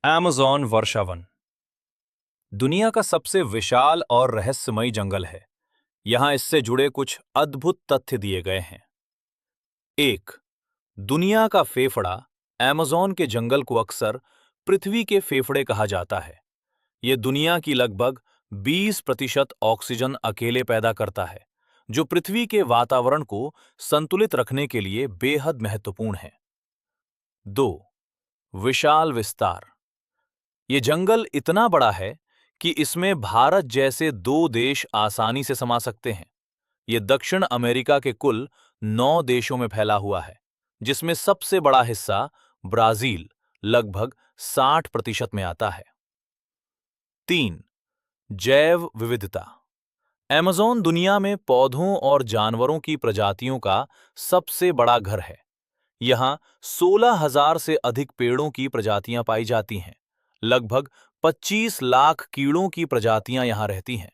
Amazon वर्षावन दुनिया का सबसे विशाल और रहस्यमयी जंगल है। यहाँ इससे जुड़े कुछ अद्भुत तथ्य दिए गए हैं। 1. दुनिया का फेफड़ा। अमेज़न के जंगल को अक्सर पृथ्वी के फेफड़े कहा जाता है। ये दुनिया की लगभग 20% ऑक्सीजन अकेले पैदा करता है, जो पृथ्वी के वातावरण को संतुलित रखने के लिए बेहद महत्वपूर्ण है। 2. विशाल विस्तार। ये जंगल इतना बड़ा है कि इसमें भारत जैसे 2 देश आसानी से समा सकते हैं। ये दक्षिण अमेरिका के कुल 9 देशों में फैला हुआ है, जिसमें सबसे बड़ा हिस्सा ब्राजील लगभग 60% में आता है। 3. जैव विविधता। अमेज़न दुनिया में पौधों और जानवरों की प्रजातियों का सबसे बड़ा घर है। यहाँ 16,000 से अधिक पेड़ों की प्रजातियां पाई जाती हैं। लगभग 25 लाख कीड़ों की प्रजातियां यहाँ रहती हैं।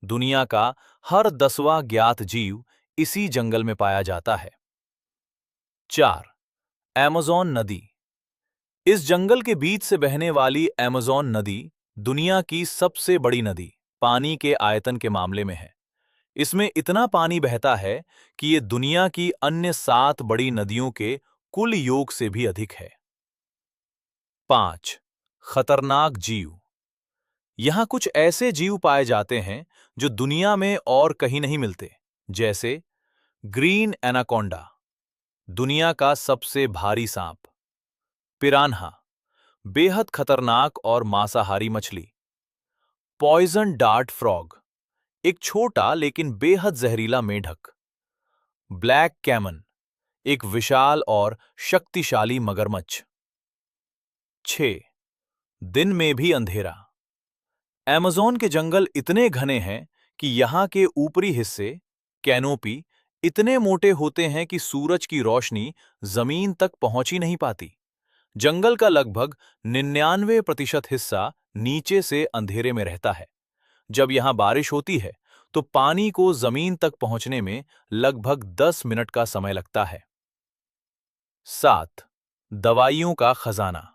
दुनिया का हर 10वां ज्ञात जीव इसी जंगल में पाया जाता है। 4. अमेज़न नदी। इस जंगल के बीच से बहने वाली अमेज़न नदी दुनिया की सबसे बड़ी नदी पानी के आयतन के मामले में है। इसमें इतना पानी बहता है कि ये दुनिया की अन्य 7 बड़ी नदियों के कुल योग से भी अधिक है। 5. खतरनाक जीव। यहाँ कुछ ऐसे जीव पाए जाते हैं जो दुनिया में और कहीं नहीं मिलते, जैसे ग्रीन एनाकोंडा, दुनिया का सबसे भारी सांप, पिरान्हा, बेहद खतरनाक और मांसाहारी मछली, पॉइजन डार्ट फ्रॉग, एक छोटा लेकिन बेहद जहरीला मेढक, ब्लैक कैमन, एक विशाल और शक्तिशाली मगरमच्छ। 6. दिन में भी अंधेरा। अमेज़न के जंगल इतने घने हैं कि यहाँ के ऊपरी हिस्से कैनोपी इतने मोटे होते हैं कि सूरज की रोशनी जमीन तक पहुंच ही नहीं पाती। जंगल का लगभग 99% हिस्सा नीचे से अंधेरे में रहता है। जब यहाँ बारिश होती है तो पानी को जमीन तक पहुंचने में लगभग 10 मिनट का समय लगता है। 7. दवाइयों का खजाना।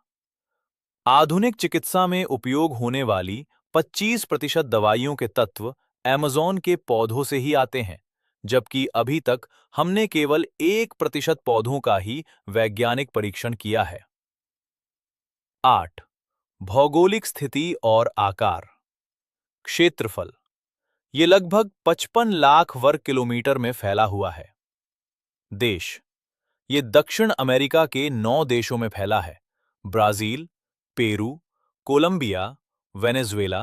आधुनिक चिकित्सा में उपयोग होने वाली 25% दवाइयों के तत्व अमेज़न के पौधों से ही आते हैं, जबकि अभी तक हमने केवल 1% पौधों का ही वैज्ञानिक परीक्षण किया है। 8. भौगोलिक स्थिति और आकार। क्षेत्रफल। ये लगभग 55 लाख वर्ग किलोमीटर में फैला हुआ है। देश। ये दक्षिण अमेरिका के 9 देशों में फैला है: Brazil, Peru, Colombia, Venezuela,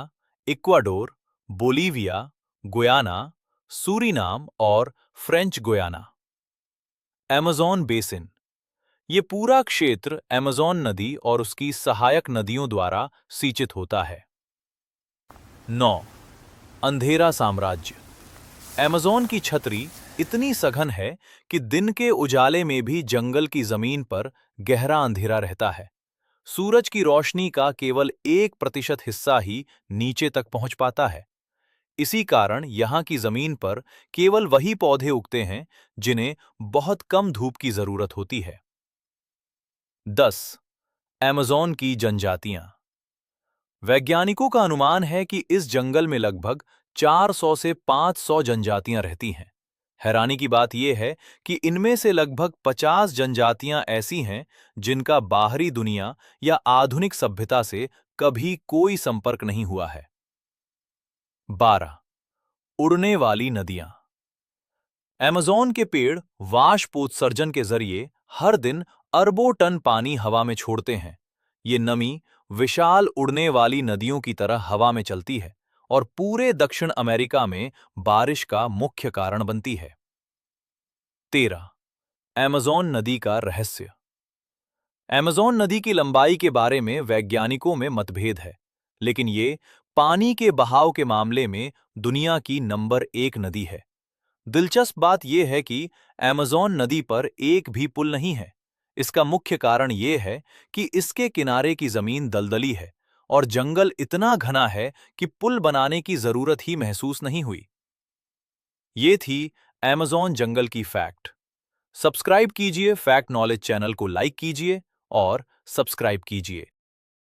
Ecuador, Bolivia, Guyana, Suriname और फ्रेंच गुयाना। Amazon basin. ये पूरा क्षेत्र अमेज़न नदी और उसकी सहायक नदियों द्वारा सिंचित होता है। 9. अंधेरा साम्राज्य। अमेज़न की छतरी इतनी सघन है कि दिन के उजाले में भी जंगल की जमीन पर गहरा अंधेरा रहता है। सूरज की रोशनी का केवल 1% हिस्सा ही नीचे तक पहुंच पाता है। इसी कारण यहाँ की जमीन पर केवल वही पौधे उगते हैं जिन्हें बहुत कम धूप की जरूरत होती है। 10. अमेज़न की जनजातियां। वैज्ञानिकों का अनुमान है कि इस जंगल में लगभग 400 से 500 जनजातियां रहती हैं। हैरानी की बात यह है कि इनमें से लगभग 50 जनजातियां ऐसी हैं जिनका बाहरी दुनिया या आधुनिक सभ्यता से कभी कोई संपर्क नहीं हुआ है। 12. उड़ने वाली नदियां। अमेज़न के पेड़ वाष्पोत्सर्जन के जरिए हर दिन अरबों टन पानी हवा में छोड़ते हैं। ये नमी विशाल उड़ने वाली नदियों की तरह हवा में चलती है और पूरे दक्षिण अमेरिका में बारिश का मुख्य कारण बनती है। 13. अमेज़न नदी का रहस्य। अमेज़न नदी की लंबाई के बारे में वैज्ञानिकों में मतभेद है, लेकिन ये पानी के बहाव के मामले में दुनिया की नंबर 1 नदी है। दिलचस्प बात यह है कि अमेज़न नदी पर एक भी पुल नहीं है। इसका मुख्य कारण यह है कि इसके किनारे की जमीन दलदली है और जंगल इतना घना है कि पुल बनाने की जरूरत ही महसूस नहीं हुई। ये थी अमेज़न जंगल की फैक्ट। सब्सक्राइब कीजिए फैक्ट नॉलेज चैनल को, लाइक कीजिए और सब्सक्राइब कीजिए।